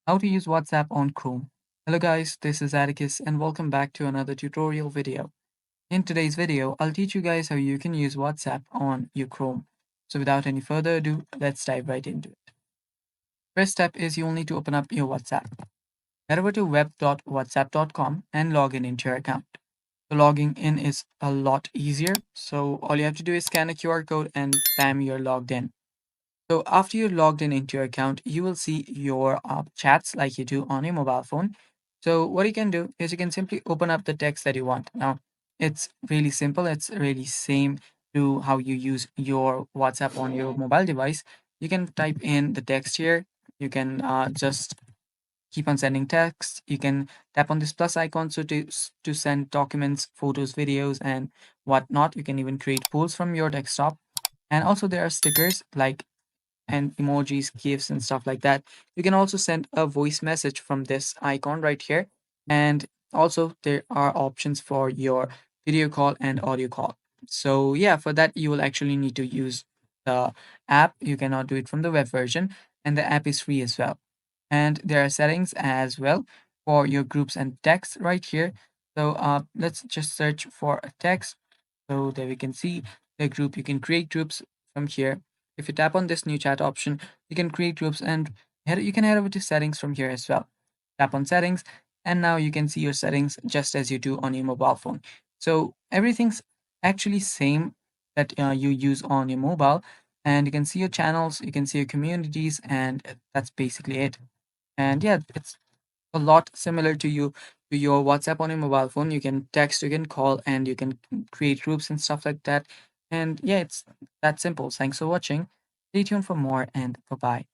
How to use WhatsApp on Chrome. Hello guys, this is Atticus and welcome back to another tutorial video. In today's video, I'll teach you guys how you can use WhatsApp on your Chrome. So without any further ado, let's dive right into it. First step is you'll need to open up your WhatsApp. Head over to web.whatsapp.com and log in into your account. So logging in is a lot easier. So all you have to do is scan a QR code and bam, you're logged in. So after you're logged in into your account, you will see your chats like you do on your mobile phone. So what you can do is you can simply open up the text that you want. Now, it's really simple. It's really same to how you use your WhatsApp on your mobile device. You can type in the text here. You can just keep on sending text. You can tap on this plus icon so to send documents, photos, videos, and whatnot. You can even create polls from your desktop. And also there are stickers like and emojis, GIFs, and stuff like that. You can also send a voice message from this icon right here. And also, there are options for your video call and audio call. So, yeah, for that, you will actually need to use the app. You cannot do it from the web version, and the app is free as well. And there are settings as well for your groups and text right here. So, let's just search for a text. So, there we can see the group. You can create groups from here. If you tap on this new chat option, you can create groups and you can head over to settings from here as well. Tap on settings, and now you can see your settings just as you do on your mobile phone. So everything's actually same that you use on your mobile, and you can see your channels, you can see your communities, and that's basically it. And yeah, it's a lot similar to your WhatsApp on your mobile phone. You can text, you can call, and you can create groups and stuff like that. And yeah, it's that simple. Thanks for watching. Stay tuned for more, and bye bye.